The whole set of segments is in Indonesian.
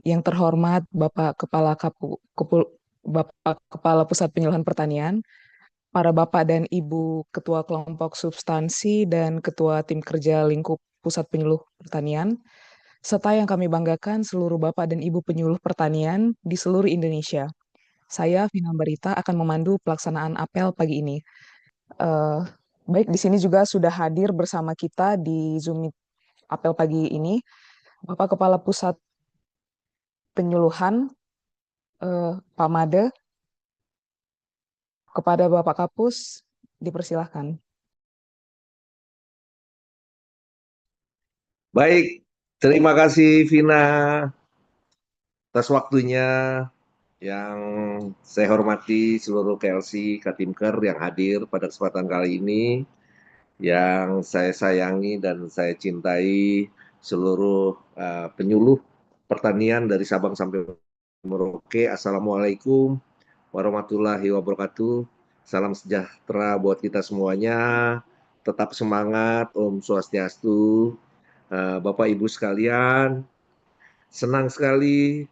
Yang terhormat Bapak Kepala Pusat Penyuluhan Pertanian, para Bapak dan Ibu Ketua Kelompok Substansi dan Ketua Tim Kerja Lingkup Pusat Penyuluh Pertanian, serta yang kami banggakan seluruh Bapak dan Ibu penyuluh pertanian di seluruh Indonesia. Saya, Vina Barita, akan memandu pelaksanaan apel pagi ini. Eh, Baik, di sini juga sudah hadir bersama kita di Zoom apel pagi ini, Bapak Kepala Pusat Penyuluhan, Pak Made, kepada Bapak Kapus, dipersilahkan. Baik, terima kasih Vina atas waktunya yang saya hormati seluruh KLC Katimker yang hadir pada kesempatan kali ini, yang saya sayangi dan saya cintai seluruh penyuluh pertanian dari Sabang sampai Merauke. Assalamualaikum warahmatullahi wabarakatuh. Salam sejahtera buat kita semuanya. Tetap semangat, Om Swastiastu. Bapak Ibu sekalian, senang sekali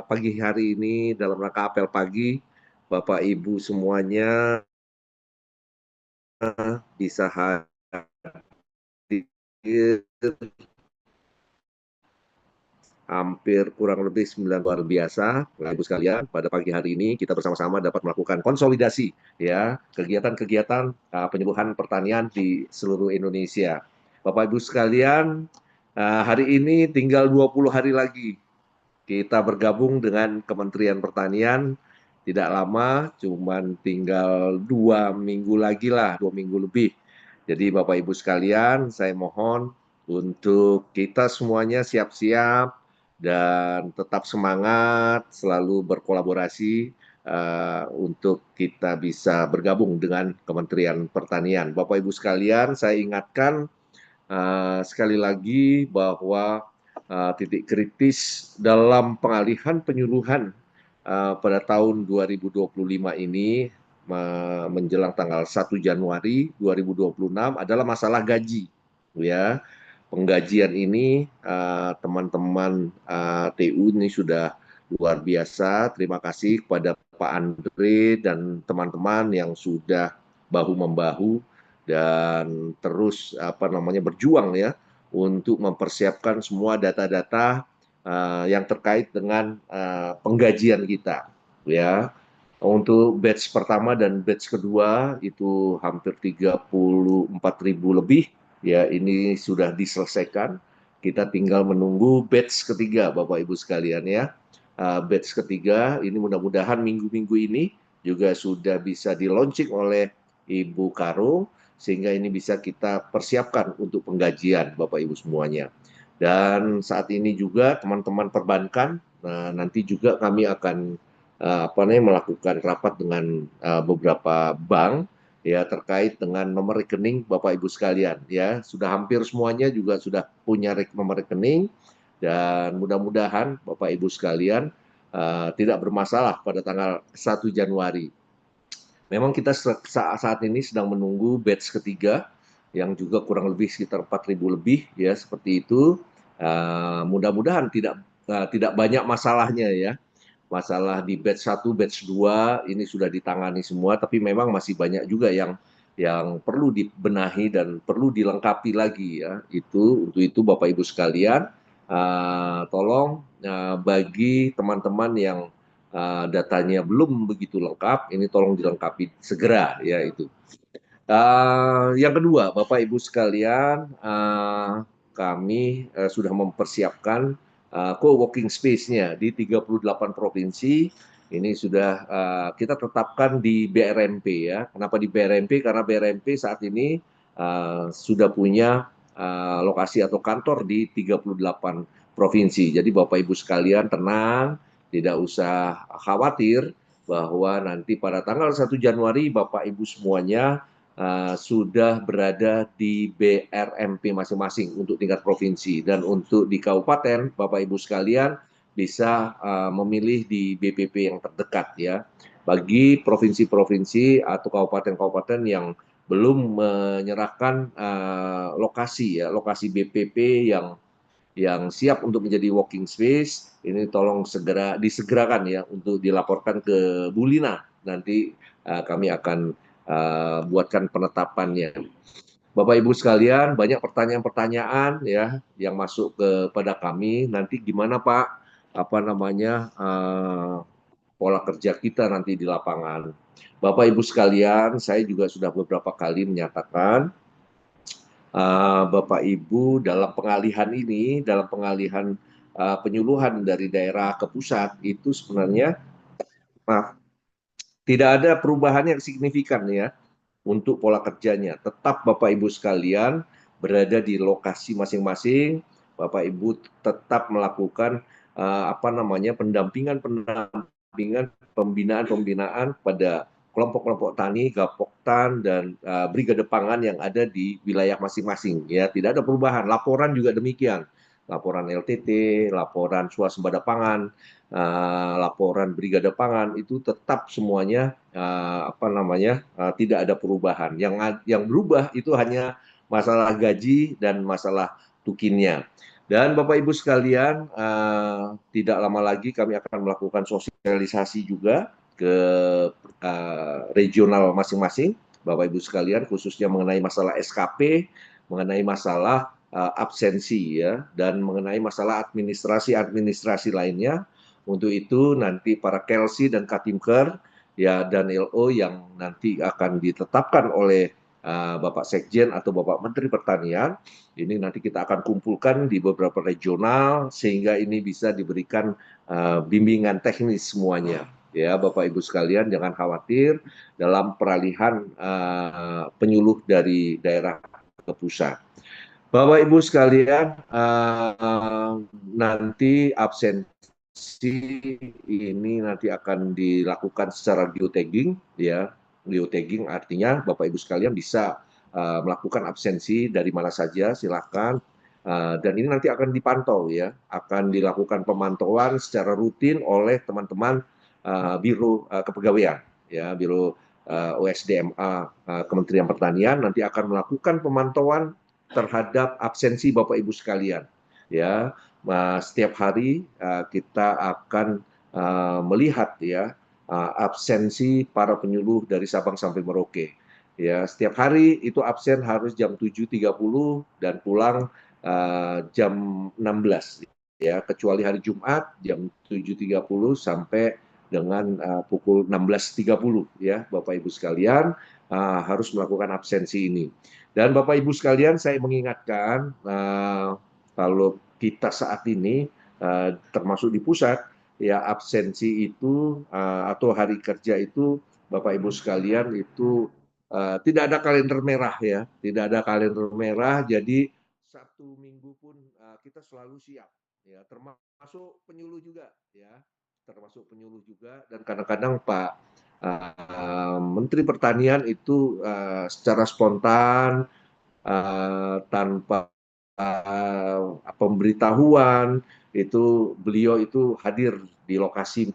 pagi hari ini dalam rangka apel pagi, Bapak Ibu semuanya bisa hadir hampir kurang lebih 9 luar biasa. Bapak Ibu sekalian, pada pagi hari ini kita bersama-sama dapat melakukan konsolidasi ya kegiatan-kegiatan penyuluhan pertanian di seluruh Indonesia. Bapak Ibu sekalian, hari ini tinggal 20 hari lagi kita bergabung dengan Kementerian Pertanian. Tidak lama, cuman tinggal 2 minggu lagi lah, 2 minggu lebih. Jadi Bapak Ibu sekalian, saya mohon untuk kita semuanya siap-siap dan tetap semangat, selalu berkolaborasi untuk kita bisa bergabung dengan Kementerian Pertanian. Bapak Ibu sekalian, saya ingatkan sekali lagi bahwa titik kritis dalam pengalihan penyuluhan pada tahun 2025 ini menjelang tanggal 1 Januari 2026 adalah masalah gaji, ya. Penggajian ini teman-teman TU ini sudah luar biasa. Terima kasih kepada Pak Andre dan teman-teman yang sudah bahu membahu dan terus berjuang ya untuk mempersiapkan semua data-data yang terkait dengan penggajian kita ya. Untuk batch pertama dan batch kedua itu hampir 34.000 lebih ya, ini sudah diselesaikan. Kita tinggal menunggu batch ketiga Bapak Ibu sekalian ya. Batch ketiga ini mudah-mudahan minggu-minggu ini juga sudah bisa di launching oleh Ibu Karo, sehingga ini bisa kita persiapkan untuk penggajian Bapak Ibu semuanya. Dan saat ini juga teman-teman perbankan, nanti juga kami akan melakukan rapat dengan beberapa bank ya terkait dengan nomor rekening Bapak Ibu sekalian ya. Sudah hampir semuanya juga sudah punya nomor rekening, dan mudah-mudahan Bapak Ibu sekalian tidak bermasalah pada tanggal 1 Januari. Memang kita saat ini sedang menunggu batch ketiga yang juga kurang lebih sekitar 4.000 lebih ya, seperti itu. Mudah-mudahan tidak banyak masalahnya ya. Masalah di batch 1, batch 2 ini sudah ditangani semua, tapi memang masih banyak juga yang perlu dibenahi dan perlu dilengkapi lagi ya. Untuk itu Bapak Ibu sekalian, tolong bagi teman-teman yang datanya belum begitu lengkap, ini tolong dilengkapi segera ya itu. Yang kedua, Bapak Ibu sekalian, kami sudah mempersiapkan co-working space-nya di 38 provinsi. Ini sudah kita tetapkan di BRMP ya. Kenapa di BRMP? Karena BRMP saat ini sudah punya lokasi atau kantor di 38 provinsi. Jadi Bapak Ibu sekalian tenang, tidak usah khawatir bahwa nanti pada tanggal 1 Januari Bapak Ibu semuanya sudah berada di BRMP masing-masing untuk tingkat provinsi, dan untuk di kabupaten Bapak Ibu sekalian bisa memilih di BPP yang terdekat ya. Bagi provinsi-provinsi atau kabupaten-kabupaten yang belum menyerahkan lokasi ya, lokasi BPP yang yang siap untuk menjadi walking space, ini tolong segera disegerakan ya untuk dilaporkan ke Bulina. Nanti kami akan buatkan penetapannya. Bapak Ibu sekalian, banyak pertanyaan-pertanyaan ya yang masuk kepada kami. Nanti gimana Pak, apa namanya pola kerja kita nanti di lapangan. Bapak Ibu sekalian, saya juga sudah beberapa kali menyatakan Bapak Ibu dalam pengalihan ini, dalam pengalihan penyuluhan dari daerah ke pusat itu sebenarnya, maaf, tidak ada perubahan yang signifikan ya untuk pola kerjanya. Tetap Bapak Ibu sekalian berada di lokasi masing-masing, Bapak Ibu tetap melakukan apa namanya pendampingan, pembinaan pada kelompok-kelompok tani, gapoktan dan brigade pangan yang ada di wilayah masing-masing. Ya, tidak ada perubahan. Laporan juga demikian. Laporan LTT, laporan swasembada pangan, laporan brigade pangan itu tetap semuanya apa namanya tidak ada perubahan. Yang berubah itu hanya masalah gaji dan masalah tukinnya. Dan Bapak Ibu sekalian, tidak lama lagi kami akan melakukan sosialisasi juga ke regional masing-masing, Bapak Ibu sekalian, khususnya mengenai masalah SKP, mengenai masalah absensi ya, dan mengenai masalah administrasi lainnya. Untuk itu nanti para Kelsi dan Katimker ya dan LO yang nanti akan ditetapkan oleh Bapak Sekjen atau Bapak Menteri Pertanian, ini nanti kita akan kumpulkan di beberapa regional sehingga ini bisa diberikan bimbingan teknis semuanya. Ya, Bapak Ibu sekalian jangan khawatir dalam peralihan penyuluh dari daerah ke pusat. Bapak Ibu sekalian, nanti absensi ini nanti akan dilakukan secara geotagging, ya. Geotagging artinya Bapak Ibu sekalian bisa melakukan absensi dari mana saja, silakan. Dan ini nanti akan dipantau, ya, akan dilakukan pemantauan secara rutin oleh teman-teman Biro Kepegawaian, ya, Biro OSDMA Kementerian Pertanian nanti akan melakukan pemantauan terhadap absensi Bapak Ibu sekalian. Ya, setiap hari kita akan melihat ya absensi para penyuluh dari Sabang sampai Merauke. Ya, setiap hari itu absen harus jam 7.30 dan pulang jam 16. Ya, kecuali hari Jumat jam 7.30 sampai dengan pukul 16.30 ya, Bapak Ibu sekalian harus melakukan absensi ini. Dan Bapak Ibu sekalian, saya mengingatkan kalau kita saat ini termasuk di pusat, ya absensi itu atau hari kerja itu, Bapak Ibu sekalian itu tidak ada kalender merah ya, tidak ada kalender merah. Jadi Sabtu Minggu pun kita selalu siap, ya termasuk penyuluh juga, ya termasuk penyuluh juga. Dan kadang-kadang Pak Menteri Pertanian itu secara spontan tanpa pemberitahuan itu beliau itu hadir di lokasi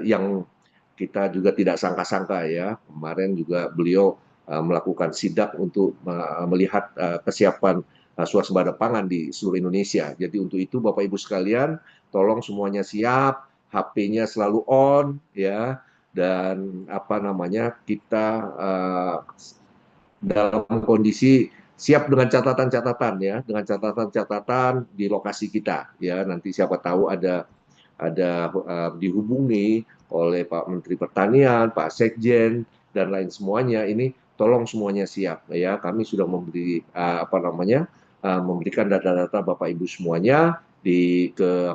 yang kita juga tidak sangka-sangka ya. Kemarin juga beliau melakukan sidak untuk melihat kesiapan swasembada pangan di seluruh Indonesia. Jadi untuk itu Bapak Ibu sekalian, tolong semuanya siap, HP-nya selalu on ya, dan apa namanya kita dalam kondisi siap dengan catatan-catatan ya, dengan catatan-catatan di lokasi kita ya. Nanti siapa tahu dihubungi oleh Pak Menteri Pertanian, Pak Sekjen dan lain semuanya. Ini tolong semuanya siap ya. Kami sudah memberi memberikan data-data Bapak Ibu semuanya ke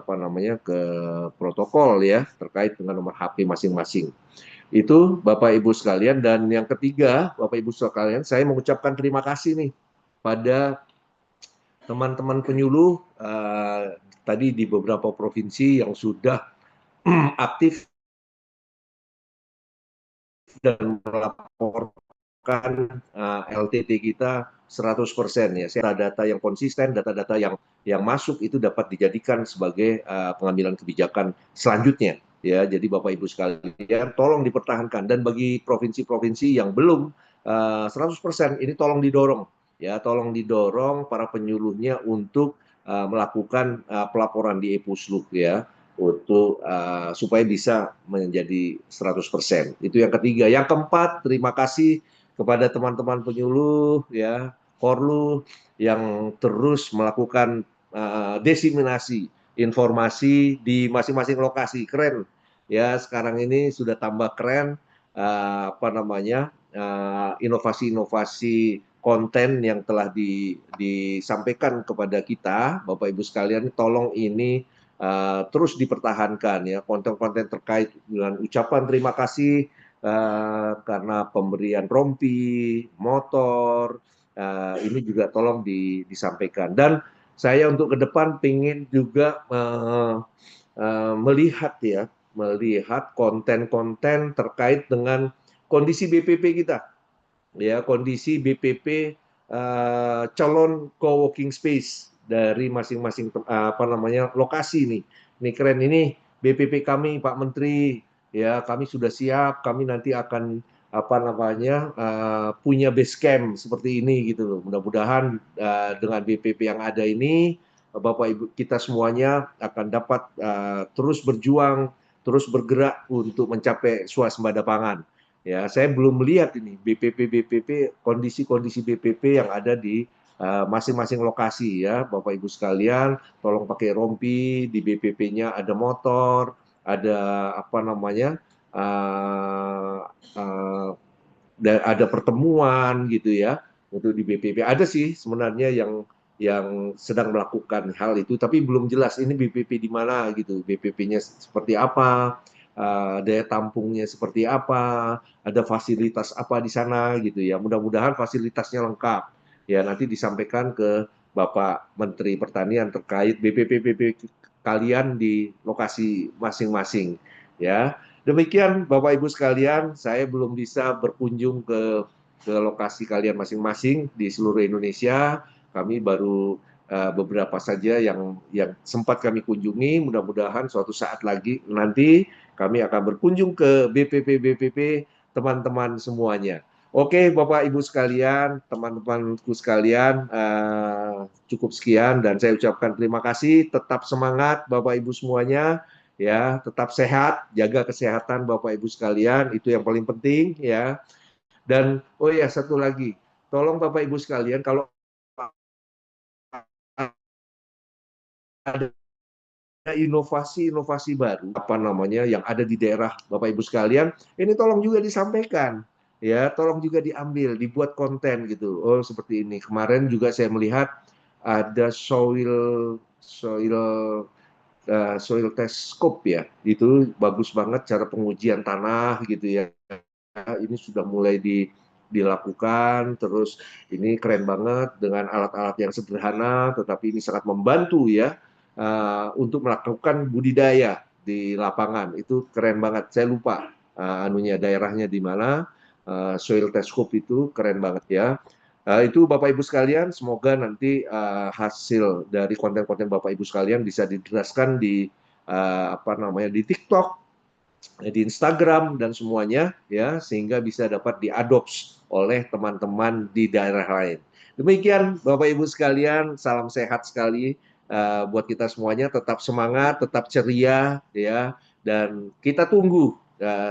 protokol ya terkait dengan nomor HP masing-masing. Itu Bapak Ibu sekalian. Dan yang ketiga, Bapak Ibu sekalian, saya mengucapkan terima kasih nih pada teman-teman penyuluh tadi di beberapa provinsi yang sudah aktif dan melaporkan LTT kita 100% ya. Data yang konsisten, data-data yang masuk itu dapat dijadikan sebagai pengambilan kebijakan selanjutnya. Ya, jadi Bapak Ibu sekalian, tolong dipertahankan. Dan bagi provinsi-provinsi yang belum 100%, ini tolong didorong, ya, tolong didorong para penyuluhnya untuk melakukan pelaporan di e-Pusluk ya untuk supaya bisa menjadi 100%. Itu yang ketiga. Yang keempat, terima kasih kepada teman-teman penyuluh ya, Korlu yang terus melakukan desiminasi informasi di masing-masing lokasi. Keren ya, sekarang ini sudah tambah keren apa namanya inovasi-inovasi konten yang telah disampaikan kepada kita, Bapak Ibu sekalian, tolong ini terus dipertahankan ya, konten-konten terkait dengan ucapan terima kasih karena pemberian rompi, motor, ini juga tolong disampaikan. Dan saya untuk ke depan ingin juga melihat ya, melihat konten-konten terkait dengan kondisi BPP kita, ya kondisi BPP calon co-working space dari masing-masing apa namanya lokasi nih. Ini keren ini BPP kami Pak Menteri, ya kami sudah siap, kami nanti akan apa namanya punya base camp seperti ini gitu loh. Mudah-mudahan dengan BPP yang ada ini Bapak Ibu kita semuanya akan dapat terus berjuang, terus bergerak untuk mencapai swasembada pangan. Ya, saya belum melihat ini BPP kondisi-kondisi BPP yang ada di masing-masing lokasi ya, Bapak Ibu sekalian, tolong pakai rompi di BPP-nya ada motor, ada apa namanya, uh, uh, ada pertemuan gitu ya untuk di BPP. Ada sih sebenarnya yang sedang melakukan hal itu, tapi belum jelas ini BPP di mana gitu, BPP-nya seperti apa, daya tampungnya seperti apa, ada fasilitas apa di sana gitu ya. Mudah-mudahan fasilitasnya lengkap. Ya nanti disampaikan ke Bapak Menteri Pertanian terkait BPP kalian di lokasi masing-masing ya. Demikian Bapak Ibu sekalian, saya belum bisa berkunjung ke lokasi kalian masing-masing di seluruh Indonesia. Kami baru beberapa saja yang sempat kami kunjungi. Mudah-mudahan suatu saat lagi nanti kami akan berkunjung ke BPP teman-teman semuanya. Oke, Bapak Ibu sekalian, teman-temanku sekalian, cukup sekian dan saya ucapkan terima kasih. Tetap semangat, Bapak Ibu semuanya, ya, tetap sehat, jaga kesehatan Bapak Ibu sekalian, itu yang paling penting, ya. Dan oh ya satu lagi, tolong Bapak Ibu sekalian kalau ada inovasi-inovasi baru apa namanya yang ada di daerah Bapak Ibu sekalian, ini tolong juga disampaikan ya, tolong juga diambil, dibuat konten gitu. Oh, seperti ini. Kemarin juga saya melihat ada soil soil test scope ya. Itu bagus banget cara pengujian tanah gitu ya. Ini sudah mulai dilakukan, terus ini keren banget dengan alat-alat yang sederhana, tetapi ini sangat membantu ya untuk melakukan budidaya di lapangan. Itu keren banget. Saya lupa anunya daerahnya di mana. Soil telescope itu keren banget ya. Itu Bapak Ibu sekalian, semoga nanti hasil dari konten-konten Bapak Ibu sekalian bisa dijelaskan di apa namanya di TikTok, di Instagram dan semuanya ya sehingga bisa dapat diadopsi oleh teman-teman di daerah lain. Demikian Bapak Ibu sekalian, salam sehat sekali buat kita semuanya, tetap semangat, tetap ceria ya dan kita tunggu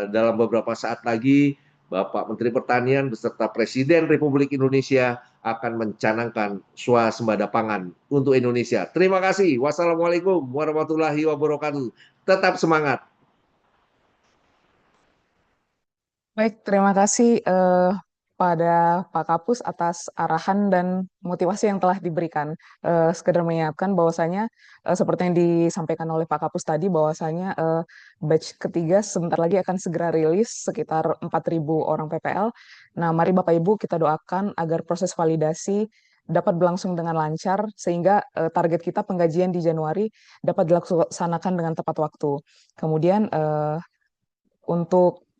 dalam beberapa saat lagi Bapak Menteri Pertanian beserta Presiden Republik Indonesia akan mencanangkan swasembada pangan untuk Indonesia. Terima kasih. Wassalamualaikum warahmatullahi wabarakatuh. Tetap semangat. Baik, terima kasih pada Pak Kapus atas arahan dan motivasi yang telah diberikan. Sekedar mengingatkan bahwasanya seperti yang disampaikan oleh Pak Kapus tadi bahwasanya batch ketiga sebentar lagi akan segera rilis sekitar 4.000 orang PPL. Nah, mari Bapak Ibu kita doakan agar proses validasi dapat berlangsung dengan lancar sehingga target kita penggajian di Januari dapat dilaksanakan dengan tepat waktu. Kemudian untuk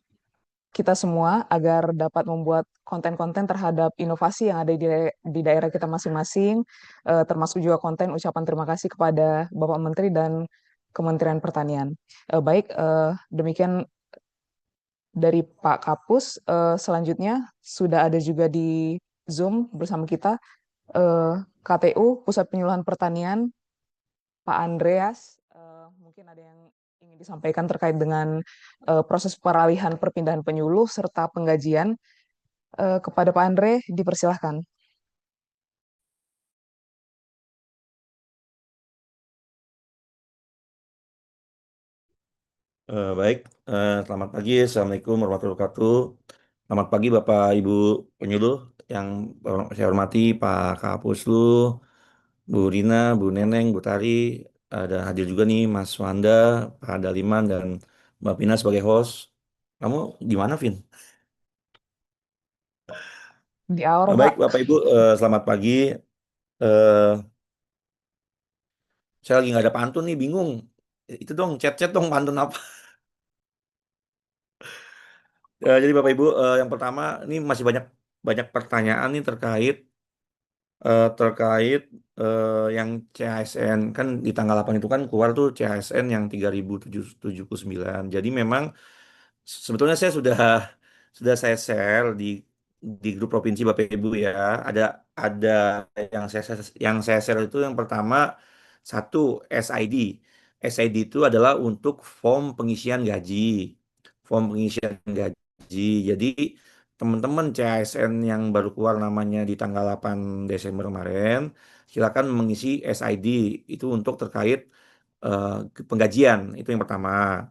kita semua agar dapat membuat konten-konten terhadap inovasi yang ada di daerah kita masing-masing, termasuk juga konten ucapan terima kasih kepada Bapak Menteri dan Kementerian Pertanian. Baik, demikian dari Pak Kapus. Selanjutnya sudah ada juga di Zoom bersama kita KPU Pusat Penyuluhan Pertanian Pak Andreas, mungkin ada yang ingin disampaikan terkait dengan proses peralihan perpindahan penyuluh serta penggajian. Kepada Pak Andre, dipersilahkan. Baik, selamat pagi. Assalamualaikum warahmatullahi wabarakatuh. Selamat pagi Bapak Ibu penyuluh yang saya hormati, Pak Kapuslu, Bu Rina, Bu Neneng, Bu Tari. Ada hadir juga nih Mas Wanda, Pak Daliman, dan Mbak Pina sebagai host. Kamu gimana, Vin? Di awal, Baik, Pak. Bapak Ibu, selamat pagi. Eh, saya lagi nggak ada pantun nih, bingung. Itu dong, chat-chat dong pantun apa? Jadi Bapak Ibu, yang pertama ini masih banyak banyak pertanyaan nih terkait yang CHSN kan di tanggal 8 itu kan keluar tuh CHSN yang 3.779. Jadi memang sebetulnya saya sudah saya share di grup provinsi Bapak Ibu ya. Ada yang saya share itu yang pertama satu SID. SID itu adalah untuk form pengisian gaji. Form pengisian gaji. Jadi teman-teman CASN yang baru keluar namanya di tanggal 8 Desember kemarin, silakan mengisi SID itu untuk terkait eh, penggajian. Itu yang pertama.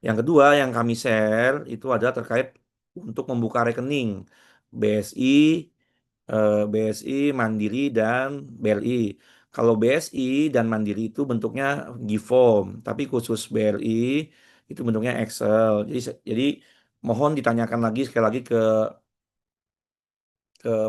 Yang kedua yang kami share itu adalah terkait untuk membuka rekening BSI, BSI, Mandiri, dan BRI. Kalau BSI dan Mandiri itu bentuknya Giform, tapi khusus BRI itu bentuknya Excel. Jadi mohon ditanyakan lagi sekali lagi ke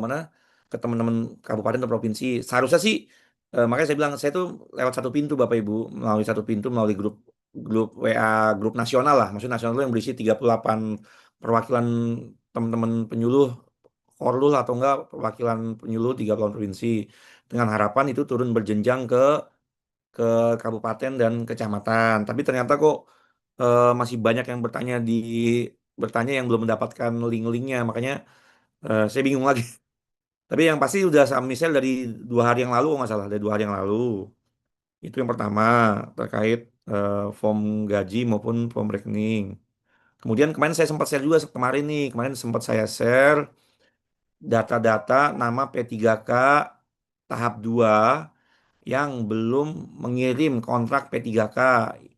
mana ke teman-teman kabupaten atau provinsi. Seharusnya sih makanya saya bilang saya tuh lewat satu pintu Bapak Ibu, melalui satu pintu melalui grup grup WA grup nasional lah. Maksudnya nasional itu yang berisi 38 perwakilan teman-teman penyuluh Korlul atau enggak perwakilan penyuluh 38 provinsi dengan harapan itu turun berjenjang ke kabupaten dan kecamatan. Tapi ternyata kok masih banyak yang bertanya yang belum mendapatkan link-linknya. Makanya saya bingung lagi. Tapi yang pasti udah misal dari 2 hari yang lalu, kalau nggak salah, dari 2 hari yang lalu. Itu yang pertama, terkait form gaji maupun form rekening. Kemudian kemarin saya sempat share juga kemarin nih, kemarin sempat saya share data-data nama P3K tahap 2 yang belum mengirim kontrak P3K.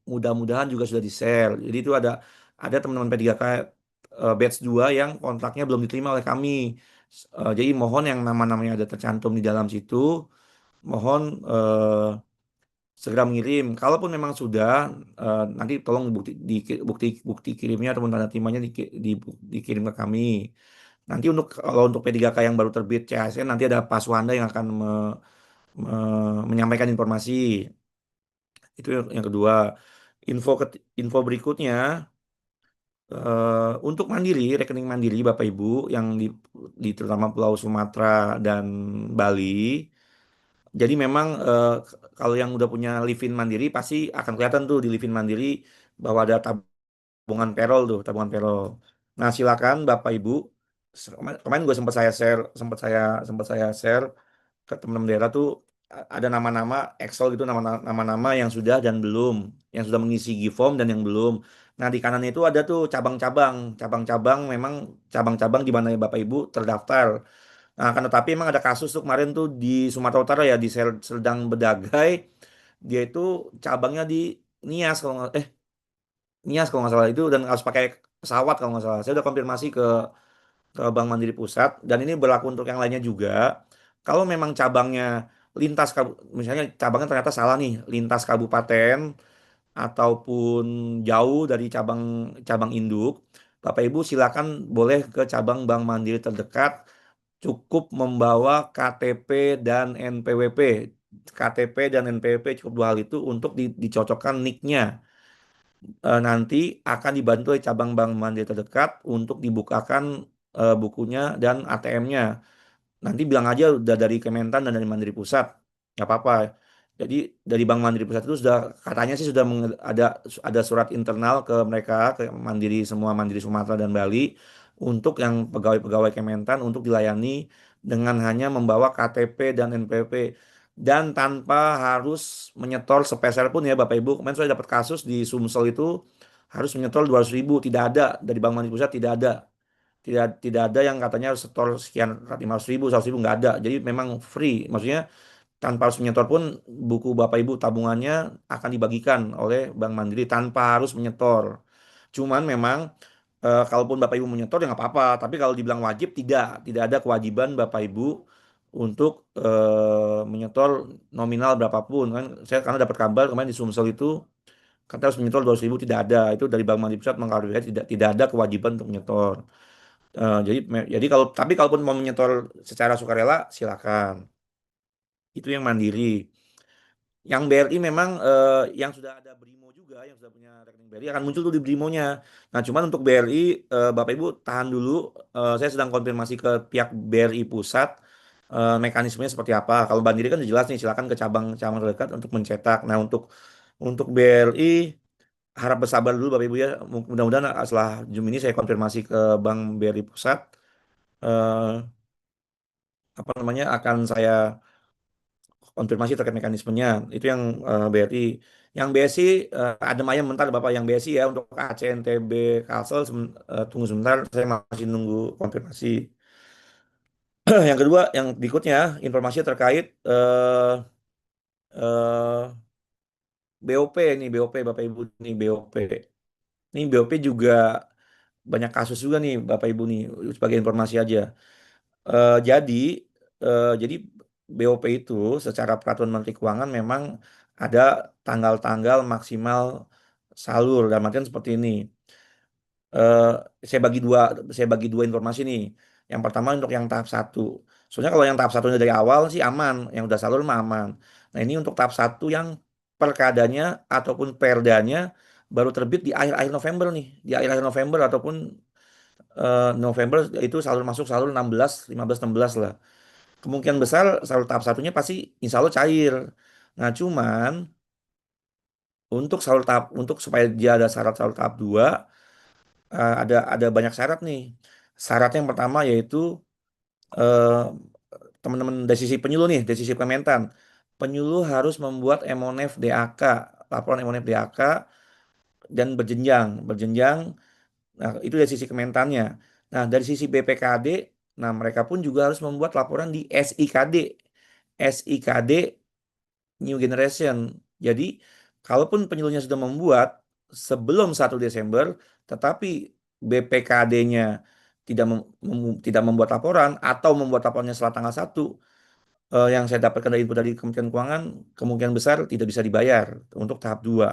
Mudah-mudahan juga sudah di-share. Jadi itu ada teman-teman P3K batch 2 yang kontraknya belum diterima oleh kami. Jadi mohon yang nama-namanya ada tercantum di dalam situ, mohon segera mengirim. Kalaupun memang sudah, nanti tolong bukti kirimnya ataupun tanda terimanya dikirim ke kami. Nanti kalau untuk P3K yang baru terbit CHSN nanti ada Pak Suwanda yang akan menyampaikan informasi. Itu yang kedua. Info berikutnya untuk mandiri, rekening mandiri Bapak Ibu yang di terutama Pulau Sumatera dan Bali. Jadi memang kalau yang udah punya Livin Mandiri pasti akan kelihatan tuh di Livin Mandiri bahwa ada tabungan payroll tuh, tabungan payroll. Nah, silakan Bapak Ibu. Kemarin gue sempat saya share ke teman-teman daerah tuh ada nama-nama Excel gitu, nama-nama yang sudah dan belum, yang sudah mengisi Giform dan yang belum. Nah, di kanannya itu ada tuh cabang-cabang memang cabang-cabang di mana Bapak Ibu terdaftar. Nah, kan tetapi emang ada kasus tuh kemarin tuh di Sumatera Utara ya di Serdang Bedagai, dia itu cabangnya di Nias kalau nggak salah itu dan harus pakai pesawat kalau nggak salah. Saya udah konfirmasi ke Bank Mandiri Pusat dan ini berlaku untuk yang lainnya juga. Kalau memang cabangnya misalnya cabangnya ternyata salah nih, lintas kabupaten ataupun jauh dari cabang cabang induk, Bapak Ibu silakan boleh ke cabang Bank Mandiri terdekat, cukup membawa KTP dan NPWP. KTP dan NPWP cukup 2 hal itu untuk dicocokkan NIK-nya. Nanti akan dibantu oleh cabang Bank Mandiri terdekat untuk dibukakan bukunya dan ATM-nya. Nanti bilang aja udah dari Kementan dan dari Mandiri Pusat, nggak apa-apa. Jadi dari Bank Mandiri Pusat itu sudah katanya sih sudah ada surat internal ke mereka ke Mandiri semua Mandiri Sumatera dan Bali untuk yang pegawai-pegawai Kementan untuk dilayani dengan hanya membawa KTP dan NPWP. dan tanpa harus menyetor sepeser pun ya Bapak Ibu. Kemarin saya dapat kasus di Sumsel itu harus menyetor 200.000, tidak ada dari Bank Mandiri Pusat, tidak ada. Tidak ada yang katanya harus setor sekian 500.000, 100.000, nggak ada. Jadi memang free, maksudnya tanpa harus menyetor pun buku Bapak Ibu tabungannya akan dibagikan oleh Bank Mandiri tanpa harus menyetor. Cuman memang kalaupun Bapak Ibu menyetor ya nggak apa-apa. Tapi kalau dibilang wajib, tidak ada kewajiban Bapak Ibu untuk menyetor nominal berapapun kan. Saya karena dapat kabar kemarin di Sumsel itu kata harus menyetor 200.000, tidak ada. Itu dari Bank Mandiri Pusat mengklarifikasi tidak ada kewajiban untuk menyetor. Jadi tapi kalaupun mau menyetor secara sukarela silakan. Itu yang mandiri. Yang BRI memang yang sudah ada Brimo juga, yang sudah punya rekening BRI akan muncul tuh di Brimonya. Nah, cuman untuk BRI Bapak Ibu tahan dulu. Saya sedang konfirmasi ke pihak BRI pusat mekanismenya seperti apa. Kalau mandiri kan udah jelas nih, silakan ke cabang-cabang terdekat untuk mencetak. Nah, untuk BRI harap bersabar dulu Bapak Ibu ya. Mudah-mudahan setelah Zoom ini saya konfirmasi ke Bank BRI pusat eh, apa namanya akan saya konfirmasi terkait mekanismenya. Itu yang BRI. Yang BSI adem ayam bentar Bapak, yang BSI ya untuk ACNTB Kalsel tunggu sebentar, saya masih nunggu konfirmasi. Yang kedua, yang berikutnya informasi terkait eh, BOP nih, BOP Bapak Ibu nih, BOP. Ini BOP juga banyak kasus juga nih Bapak Ibu nih, sebagai informasi aja. Eh, jadi jadi BOP itu secara peraturan Menteri Keuangan memang ada tanggal-tanggal maksimal salur, dalam artian seperti ini. Eh, saya bagi dua informasi nih. Yang pertama untuk yang tahap satu. Soalnya kalau yang tahap satunya dari awal sih aman, yang udah salur mah aman. Nah ini untuk tahap satu yang perkadanya ataupun perdanya baru terbit di akhir-akhir November nih, di akhir-akhir November ataupun November itu salur masuk salur 16, 15, 16 lah. Kemungkinan besar salur tahap satunya pasti insya Allah cair. Nah, cuman untuk supaya dia ada syarat salur tahap 2 ada banyak syarat nih. Syarat yang pertama yaitu eh, teman-teman dari sisi penyuluh nih, dari sisi Kementan. Penyuluh harus membuat MONEF DAK, laporan MONEF DAK dan berjenjang. Nah, itu dari sisi Kementannya. Nah, dari sisi BPKD, nah mereka pun juga harus membuat laporan di SIKD. SIKD New Generation. Jadi, kalaupun penyuluhnya sudah membuat sebelum 1 Desember, tetapi BPKD-nya tidak membuat laporan atau membuat laporannya setelah tanggal 1, yang saya dapatkan dari info dari Kementerian Keuangan, kemungkinan besar tidak bisa dibayar untuk tahap 2.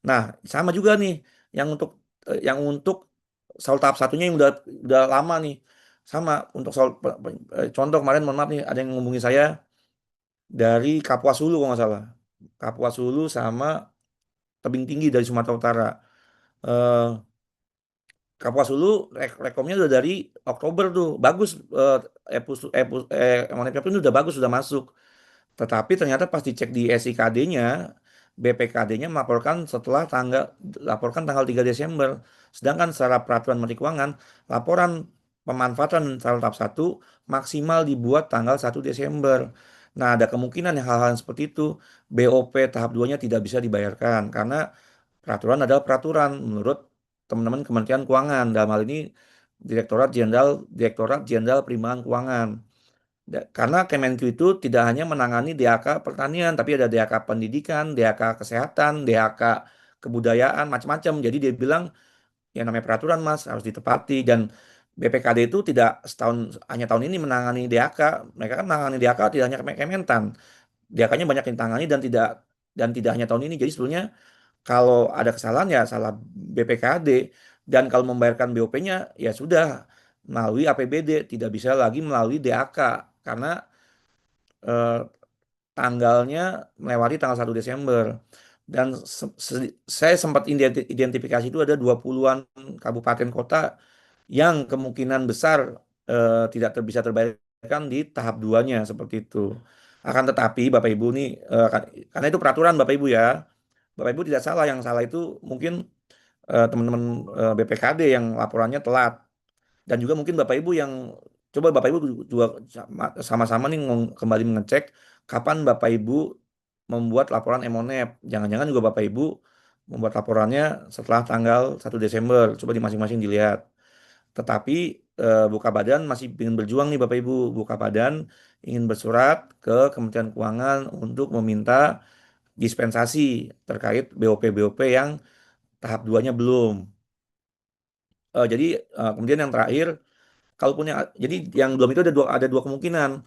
Nah, sama juga nih yang untuk saldo tahap satunya yang udah lama nih. Sama untuk contoh kemarin mohon maaf nih ada yang ngomongin saya dari Kapuas Hulu kalau nggak salah. Kapuas Hulu sama Tebing Tinggi dari Sumatera Utara. Eh, Kapuas Hulu rekomnya udah dari Oktober tuh. Bagus MONEF pun udah bagus, sudah masuk. Tetapi ternyata pas dicek di SIKD-nya, BPKD-nya laporkan tanggal 3 Desember. Sedangkan secara peraturan Menteri Keuangan, laporan pemanfaatan saldo tahap 1 maksimal dibuat tanggal 1 Desember. Nah, ada kemungkinan yang hal-hal seperti itu BOP tahap 2-nya tidak bisa dibayarkan karena peraturan adalah peraturan menurut teman-teman Kementerian Keuangan. Dalam hal ini Direktorat Jenderal Penerimaan Keuangan. Karena Kemenku itu tidak hanya menangani DHK pertanian, tapi ada DHK pendidikan, DHK kesehatan, DHK kebudayaan, macam-macam. Jadi dia bilang, yang namanya peraturan Mas harus ditepati. Dan BPKD itu tidak hanya tahun ini menangani DHK. Mereka kan menangani DHK tidak hanya Kementan. DHK-nya banyak yang ditangani dan tidak hanya tahun ini. Jadi sebetulnya kalau ada kesalahan ya salah BPKD. Dan kalau membayarkan BOP-nya ya sudah melalui APBD, tidak bisa lagi melalui DHK. Karena eh, tanggalnya melewati tanggal 1 Desember. Dan saya sempat identifikasi itu ada 20-an kabupaten kota yang kemungkinan besar tidak bisa terbayarkan di tahap 2-nya seperti itu. Akan tetapi Bapak Ibu nih, karena itu peraturan Bapak Ibu ya, Bapak Ibu tidak salah, yang salah itu mungkin teman-teman BPKD yang laporannya telat. Dan juga mungkin Bapak Ibu yang coba Bapak Ibu juga sama-sama nih kembali mengecek kapan Bapak Ibu membuat laporan MONEP. Jangan-jangan juga Bapak Ibu membuat laporannya setelah tanggal 1 Desember. Coba di masing-masing dilihat. Tetapi Buka Badan masih ingin berjuang nih Bapak Ibu. Buka Badan ingin bersurat ke Kementerian Keuangan untuk meminta dispensasi terkait BOP-BOP yang tahap 2-nya belum. Jadi kemudian yang terakhir, kalaupun jadi yang belum itu ada dua kemungkinan.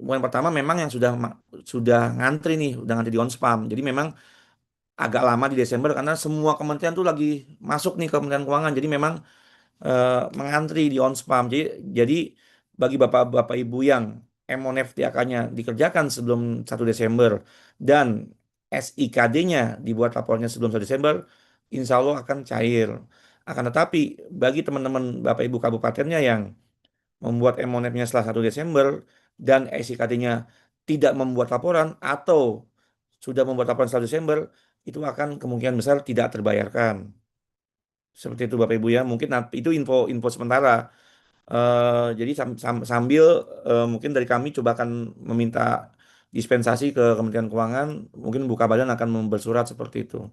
Yang pertama memang yang sudah ngantri nih, udah ngantri di on-spam. Jadi memang agak lama di Desember karena semua kementerian tuh lagi masuk nih ke Kementerian Keuangan. Jadi memang mengantri di on spam. Jadi bagi bapak-bapak ibu yang MONEF TAK-nya dikerjakan sebelum 1 Desember dan SIKD-nya dibuat lapornya sebelum 1 Desember, insya Allah akan cair. Akan tetapi bagi teman-teman bapak ibu kabupatennya yang membuat MONEF-nya setelah 1 Desember dan SIKD-nya tidak membuat laporan atau sudah membuat laporan setelah Desember, itu akan kemungkinan besar tidak terbayarkan. Seperti itu Bapak Ibu ya. Mungkin itu info sementara. Jadi sambil mungkin dari kami coba akan meminta dispensasi ke Kementerian Keuangan, mungkin Buka Badan akan bersurat seperti itu.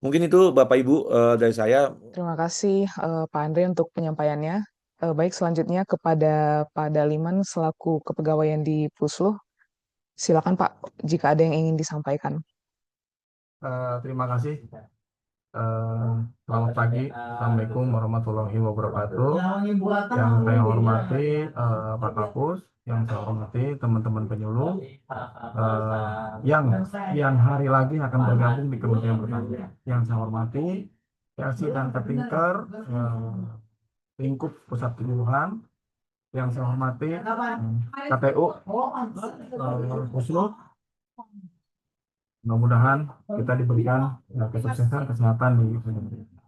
Mungkin itu Bapak Ibu dari saya. Terima kasih Pak Andre untuk penyampaiannya. Baik, selanjutnya kepada Pak Daliman selaku kepegawaian di Pusluh. Silakan Pak, jika ada yang ingin disampaikan. Terima kasih. Selamat pagi. Assalamualaikum warahmatullahi wabarakatuh. Yang saya hormati Pak Kapus, yang saya hormati teman-teman penyuluh, yang hari lagi akan bergabung di Kementerian Pertanian. Yang saya hormati PLC dan Ketinker, lingkup pusat penyuluhan. Yang saya hormati KPU, Pusluh. Mudah-mudahan kita diberikan kesuksesan kesehatan di Indonesia.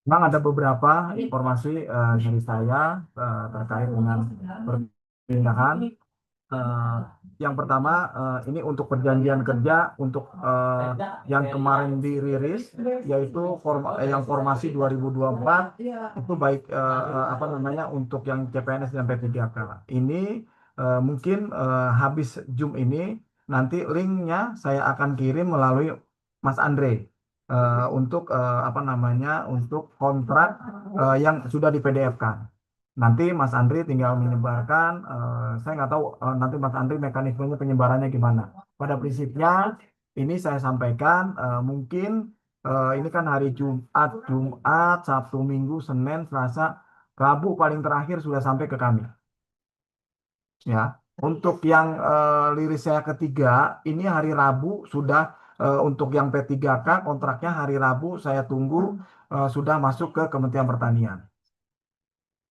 Memang ada beberapa informasi dari saya terkait dengan perpindahan. Yang pertama, ini untuk perjanjian kerja untuk yang kemarin dirilis, yaitu yang formasi 2024 itu baik untuk yang CPNS dan P3K. Ini mungkin habis Zoom ini nanti linknya saya akan kirim melalui Mas Andre untuk untuk kontrak yang sudah di PDF-kan. Nanti Mas Andri tinggal menyebarkan, saya nggak tahu nanti Mas Andri mekanismenya penyebarannya gimana. Pada prinsipnya ini saya sampaikan mungkin ini kan hari Jumat, Sabtu, Minggu, Senin, Selasa, Rabu paling terakhir sudah sampai ke kami. Ya, untuk yang liris saya ketiga ini hari Rabu sudah untuk yang P3K kontraknya hari Rabu saya tunggu sudah masuk ke Kementerian Pertanian.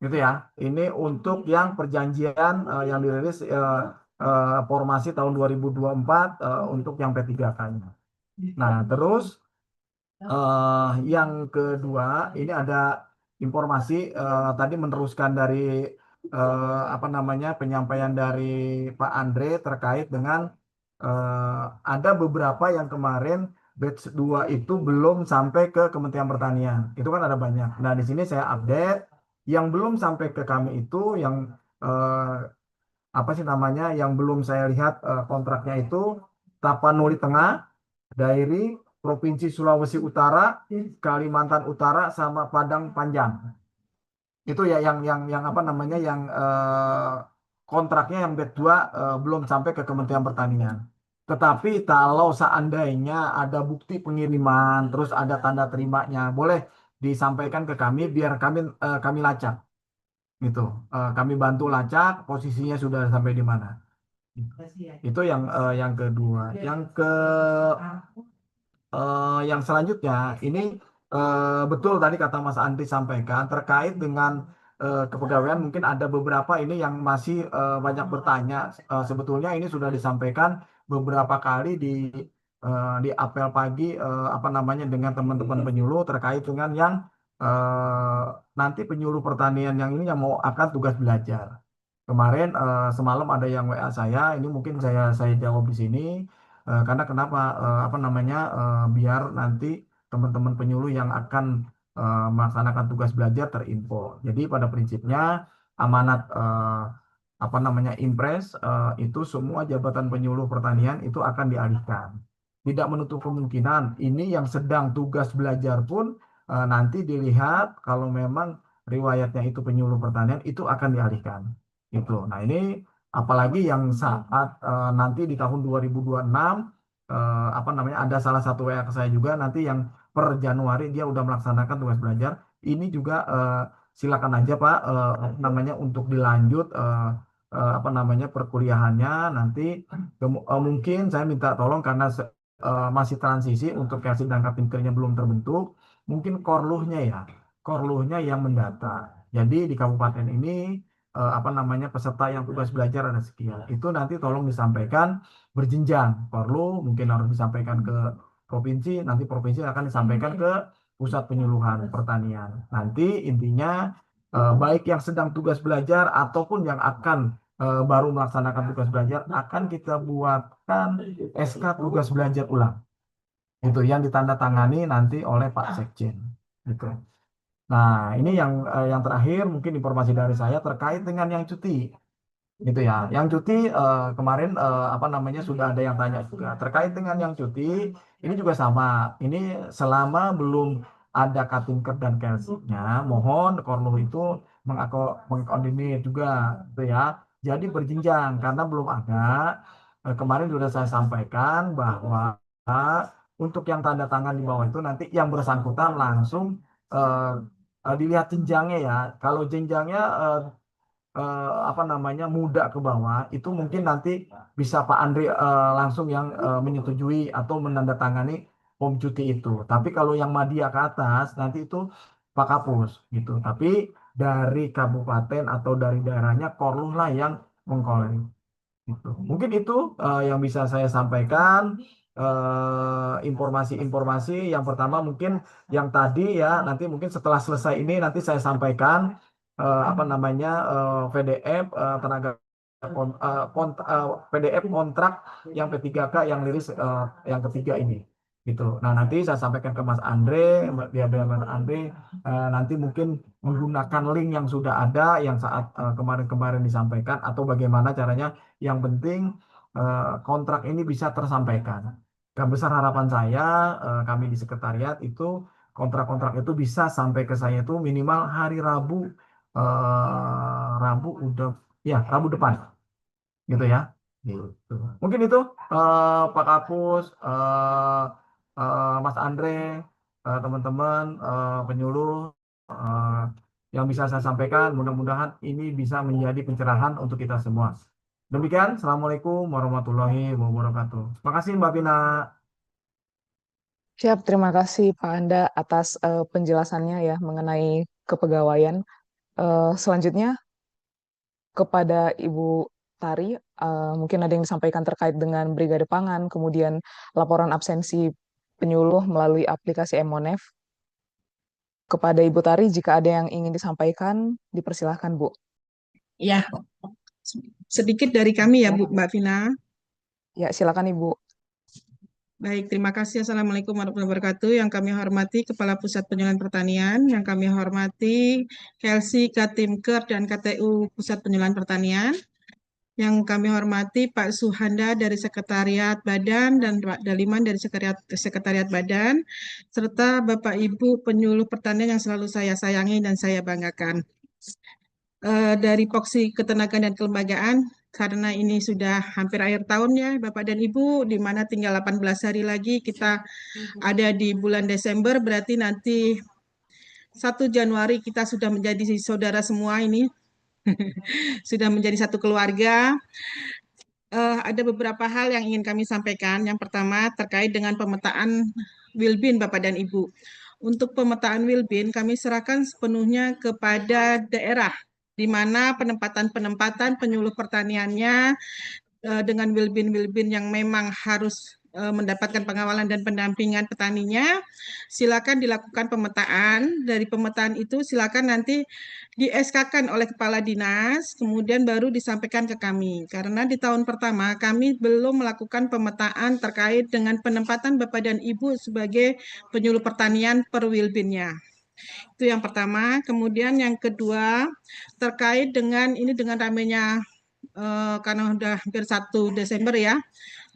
Gitu ya. Ini untuk yang perjanjian yang dirilis formasi tahun 2024 untuk yang P3K-nya. Nah, terus yang kedua ini ada informasi tadi meneruskan dari penyampaian dari Pak Andre terkait dengan ada beberapa yang kemarin batch 2 itu belum sampai ke Kementerian Pertanian. Itu kan ada banyak. Nah, di sini saya update yang belum sampai ke kami itu yang yang belum saya lihat kontraknya itu Tapanuli Tengah, Dairi, Provinsi Sulawesi Utara, Kalimantan Utara sama Padang Panjang. Itu ya yang kontraknya yang batch 2 belum sampai ke Kementerian Pertanian. Tetapi kalau seandainya ada bukti pengiriman, terus ada tanda terimanya, boleh disampaikan ke kami biar kami lacak. Gitu. Kami bantu lacak posisinya sudah sampai di mana. Itu yang kedua. Yang selanjutnya ini betul tadi kata Mas Andri sampaikan terkait dengan kepegawaian, mungkin ada beberapa ini yang masih banyak bertanya. Sebetulnya ini sudah disampaikan beberapa kali di apel pagi dengan teman-teman penyuluh terkait dengan yang nanti penyuluh pertanian yang ini yang mau akan tugas belajar. Kemarin semalam ada yang WA saya, ini mungkin saya jawab di sini karena kenapa biar nanti teman-teman penyuluh yang akan melaksanakan tugas belajar terinfo. Jadi pada prinsipnya amanat impres, itu semua jabatan penyuluh pertanian itu akan dialihkan. Tidak menutup kemungkinan ini yang sedang tugas belajar pun nanti dilihat kalau memang riwayatnya itu penyuluh pertanian itu akan dialihkan. Gitu. Nah ini apalagi yang saat nanti di tahun 2026 ada salah satu WA ke saya juga nanti yang per Januari dia udah melaksanakan tugas belajar. Ini juga silakan aja Pak untuk dilanjut perkuliahannya nanti mungkin saya minta tolong karena masih transisi untuk Kelsi dan Kapinkernya belum terbentuk, mungkin korluhnya yang mendata. Jadi di kabupaten ini peserta yang tugas belajar ada sekian. Itu nanti tolong disampaikan berjenjang. Korlu mungkin harus disampaikan ke provinsi, nanti provinsi akan disampaikan ke pusat penyuluhan pertanian. Nanti intinya baik yang sedang tugas belajar ataupun yang akan baru melaksanakan tugas belajar akan kita buatkan SK tugas belajar ulang. Itu yang ditandatangani nanti oleh Pak Sekjen. Gitu. Nah, ini yang terakhir mungkin informasi dari saya terkait dengan yang cuti. Gitu ya. Yang cuti kemarin sudah ada yang tanya juga terkait dengan yang cuti. Ini juga sama. Ini selama belum ada Katinker dan Kelsinya, mohon Korluh itu mengkoordinir juga, gitu ya. Jadi berjenjang karena belum ada. Kemarin sudah saya sampaikan bahwa untuk yang tanda tangan di bawah itu nanti yang bersangkutan langsung dilihat jenjangnya ya. Kalau jenjangnya muda ke bawah itu mungkin nanti bisa Pak Andri langsung yang menyetujui atau menandatangani form cuti itu. Tapi kalau yang Madya ke atas nanti itu Pak Kapus gitu. Tapi dari kabupaten atau dari daerahnya Korluh lah yang mengkolek. Gitu. Mungkin itu yang bisa saya sampaikan. Informasi-informasi yang pertama mungkin yang tadi ya nanti mungkin setelah selesai ini nanti saya sampaikan PDF tenaga PDF kontrak yang P3K yang liris yang ketiga ini gitu. Nah nanti saya sampaikan ke Mas Andre, Mas Andre nanti mungkin menggunakan link yang sudah ada yang saat kemarin-kemarin disampaikan atau bagaimana caranya. Yang penting kontrak ini bisa tersampaikan. Dan besar harapan saya kami di sekretariat itu kontrak-kontrak itu bisa sampai ke saya itu minimal hari Rabu Rabu depan gitu ya. Gitu. Mungkin itu Pak Kapus, Mas Andre, teman-teman penyuluh yang bisa saya sampaikan. Mudah-mudahan ini bisa menjadi pencerahan untuk kita semua. Demikian, Assalamualaikum warahmatullahi wabarakatuh. Terima kasih Mbak Pina. Siap, terima kasih Pak Anda atas penjelasannya ya mengenai kepegawaian. Selanjutnya kepada Ibu Tari, mungkin ada yang disampaikan terkait dengan Brigade Pangan, kemudian laporan absensi penyuluh melalui aplikasi Monef. Kepada Ibu Tari, jika ada yang ingin disampaikan, dipersilahkan Bu. Ya, sedikit dari kami ya Bu, Mbak Vina. Ya, silakan Ibu. Baik, terima kasih. Assalamualaikum warahmatullahi wabarakatuh. Yang kami hormati Kepala Pusat Penyuluhan Pertanian, yang kami hormati Kelsi, Katimker, dan KTU Pusat Penyuluhan Pertanian, yang kami hormati Pak Suhanda dari Sekretariat Badan dan Pak Daliman dari Sekretariat Badan, serta Bapak Ibu penyuluh pertanian yang selalu saya sayangi dan saya banggakan. Dari Poksi Ketenagaan dan Kelembagaan, karena ini sudah hampir akhir tahun ya Bapak dan Ibu, di mana tinggal 18 hari lagi kita ada di bulan Desember, berarti nanti 1 Januari kita sudah menjadi saudara semua ini, sudah menjadi satu keluarga. Ada beberapa hal yang ingin kami sampaikan. Yang pertama terkait dengan pemetaan Wilbin Bapak dan Ibu. Untuk pemetaan Wilbin kami serahkan sepenuhnya kepada daerah, di mana penempatan penyuluh pertaniannya dengan Wilbin yang memang harus mendapatkan pengawalan dan pendampingan petaninya, silakan dilakukan pemetaan. Dari pemetaan itu silakan nanti di-SK-kan oleh Kepala Dinas, kemudian baru disampaikan ke kami. Karena di tahun pertama kami belum melakukan pemetaan terkait dengan penempatan Bapak dan Ibu sebagai penyuluh pertanian per Wilbinnya. Itu yang pertama. Kemudian yang kedua terkait dengan ini dengan ramainya karena udah hampir 1 Desember ya,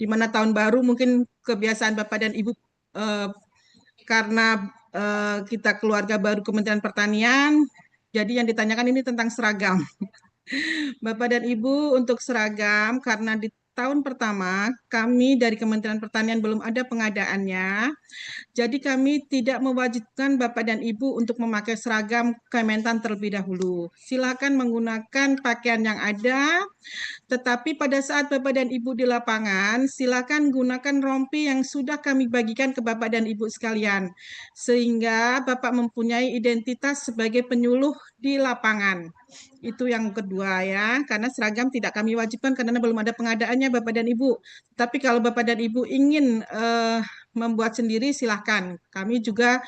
di mana tahun baru mungkin kebiasaan Bapak dan Ibu karena kita keluarga baru Kementerian Pertanian, jadi yang ditanyakan ini tentang seragam. Bapak dan Ibu, untuk seragam, karena di tahun pertama kami dari Kementerian Pertanian belum ada pengadaannya, jadi kami tidak mewajibkan Bapak dan Ibu untuk memakai seragam Kementan terlebih dahulu. Silakan menggunakan pakaian yang ada, tetapi pada saat Bapak dan Ibu di lapangan, silakan gunakan rompi yang sudah kami bagikan ke Bapak dan Ibu sekalian, sehingga Bapak mempunyai identitas sebagai penyuluh di lapangan. Itu yang kedua ya, karena seragam tidak kami wajibkan karena belum ada pengadaannya Bapak dan Ibu. Tapi kalau Bapak dan Ibu ingin membuat sendiri silahkan. Kami juga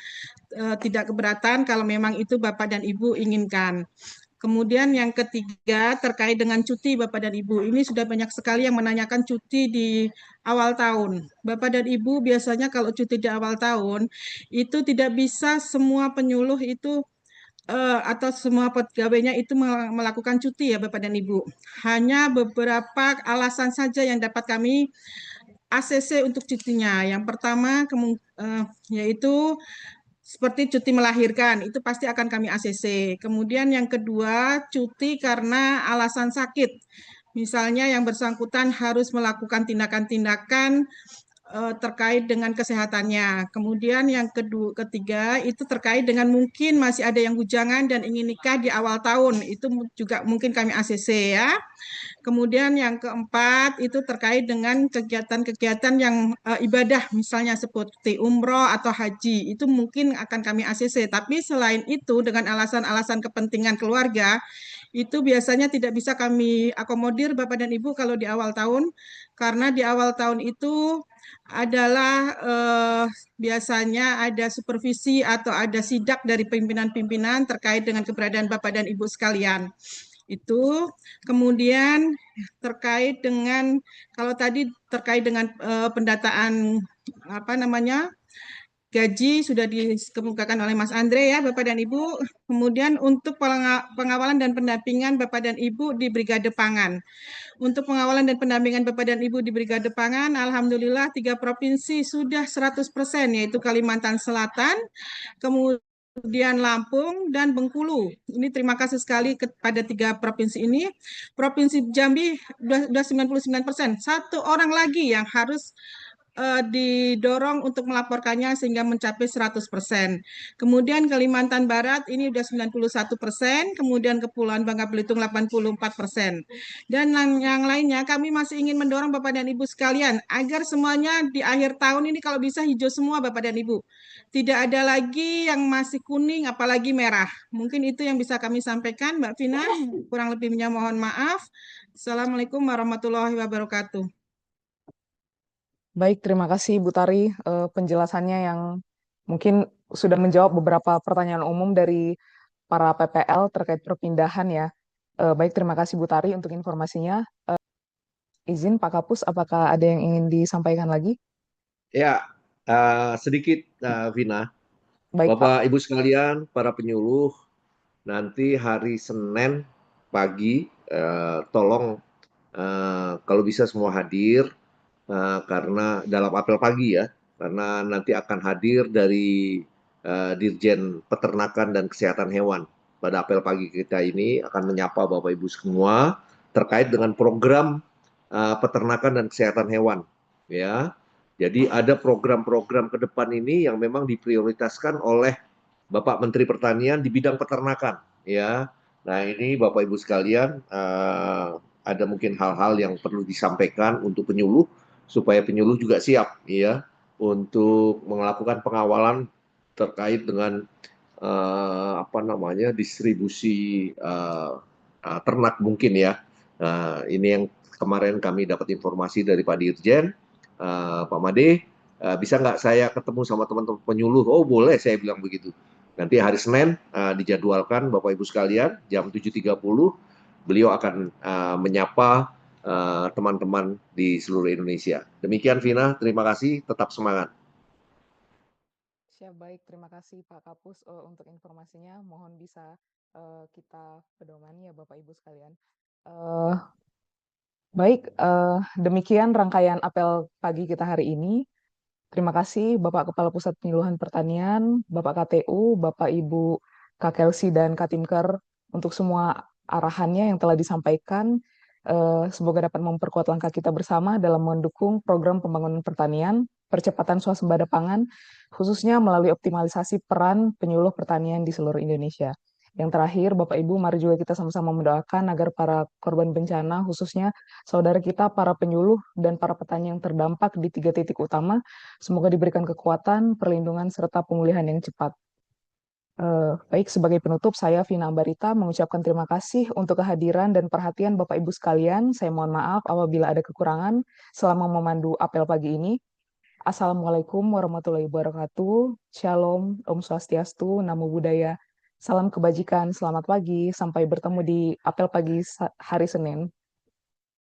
tidak keberatan kalau memang itu Bapak dan Ibu inginkan. Kemudian yang ketiga terkait dengan cuti Bapak dan Ibu. Ini sudah banyak sekali yang menanyakan cuti di awal tahun. Bapak dan Ibu biasanya kalau cuti di awal tahun itu tidak bisa semua penyuluh itu atau semua pegawainya itu melakukan cuti ya Bapak dan Ibu. Hanya beberapa alasan saja yang dapat kami ACC untuk cutinya. Yang pertama yaitu seperti cuti melahirkan, itu pasti akan kami ACC. Kemudian yang kedua, cuti karena alasan sakit. Misalnya yang bersangkutan harus melakukan tindakan-tindakan terkait dengan kesehatannya. Kemudian yang ketiga itu terkait dengan mungkin masih ada yang bujangan dan ingin nikah di awal tahun. Itu juga mungkin kami ACC ya. Kemudian yang keempat itu terkait dengan kegiatan-kegiatan yang ibadah misalnya seperti umroh atau haji. Itu mungkin akan kami ACC. Tapi selain itu dengan alasan-alasan kepentingan keluarga itu biasanya tidak bisa kami akomodir Bapak dan Ibu kalau di awal tahun. Karena di awal tahun itu adalah biasanya ada supervisi atau ada sidak dari pimpinan-pimpinan terkait dengan keberadaan Bapak dan Ibu sekalian. Itu kemudian terkait dengan kalau tadi terkait dengan pendataan gaji sudah dikemukakan oleh Mas Andre ya Bapak dan Ibu. Kemudian untuk pengawalan dan pendampingan Bapak dan Ibu di Brigade Pangan. Untuk pengawalan dan pendampingan Bapak dan Ibu di Brigade Pangan, alhamdulillah 3 provinsi sudah 100%, yaitu Kalimantan Selatan, kemudian Lampung dan Bengkulu. Ini terima kasih sekali kepada 3 provinsi ini. Provinsi Jambi sudah 99%. 1 orang lagi yang harus didorong untuk melaporkannya sehingga mencapai 100%. Kemudian Kalimantan Barat ini sudah 91%, kemudian Kepulauan Bangka Belitung 84%. Dan yang lainnya kami masih ingin mendorong Bapak dan Ibu sekalian agar semuanya di akhir tahun ini kalau bisa hijau semua Bapak dan Ibu. Tidak ada lagi yang masih kuning apalagi merah. Mungkin itu yang bisa kami sampaikan Mbak Vina, kurang lebihnya mohon maaf. Assalamualaikum warahmatullahi wabarakatuh. Baik, terima kasih Bu Tari penjelasannya yang mungkin sudah menjawab beberapa pertanyaan umum dari para PPL terkait perpindahan ya. Baik, terima kasih Bu Tari untuk informasinya. Izin Pak Kapus, apakah ada yang ingin disampaikan lagi? Ya, sedikit Vina. Baik, Pak. Bapak Ibu sekalian, para penyuluh, nanti hari Senin pagi tolong kalau bisa semua hadir karena dalam apel pagi ya, karena nanti akan hadir dari Dirjen Peternakan dan Kesehatan Hewan. Pada apel pagi kita ini akan menyapa Bapak Ibu semua terkait dengan program peternakan dan kesehatan hewan. Ya, jadi ada program-program ke depan ini yang memang diprioritaskan oleh Bapak Menteri Pertanian di bidang peternakan. Ya, nah ini Bapak Ibu sekalian ada mungkin hal-hal yang perlu disampaikan untuk penyuluh supaya penyuluh juga siap ya untuk melakukan pengawalan terkait dengan distribusi ternak mungkin ya. Ini yang kemarin kami dapat informasi dari Pak Dirjen, Pak Made, bisa nggak saya ketemu sama teman-teman penyuluh? Oh boleh, saya bilang begitu. Nanti hari Senin dijadwalkan Bapak Ibu sekalian jam 7.30 beliau akan menyapa teman-teman di seluruh Indonesia. Demikian Vina, terima kasih, tetap semangat. Siap, baik. Terima kasih Pak Kapus untuk informasinya. Mohon bisa kita pedomani ya Bapak Ibu sekalian. Baik, demikian rangkaian apel pagi kita hari ini. Terima kasih Bapak Kepala Pusat Penyuluhan Pertanian, Bapak KTU, Bapak Ibu Kak Kelsi dan Kak Timker untuk semua arahannya yang telah disampaikan. Semoga dapat memperkuat langkah kita bersama dalam mendukung program pembangunan pertanian, percepatan swasembada pangan, khususnya melalui optimalisasi peran penyuluh pertanian di seluruh Indonesia. Yang terakhir, Bapak Ibu, mari juga kita sama-sama mendoakan agar para korban bencana, khususnya saudara kita, para penyuluh dan para petani yang terdampak di 3 titik utama, semoga diberikan kekuatan, perlindungan, serta pemulihan yang cepat. Baik, sebagai penutup, saya Vina Ambarita mengucapkan terima kasih untuk kehadiran dan perhatian Bapak Ibu sekalian. Saya mohon maaf apabila ada kekurangan selama memandu apel pagi ini. Assalamualaikum warahmatullahi wabarakatuh. Shalom, Om Swastiastu, Namo Buddhaya. Salam kebajikan, selamat pagi, sampai bertemu di apel pagi hari Senin.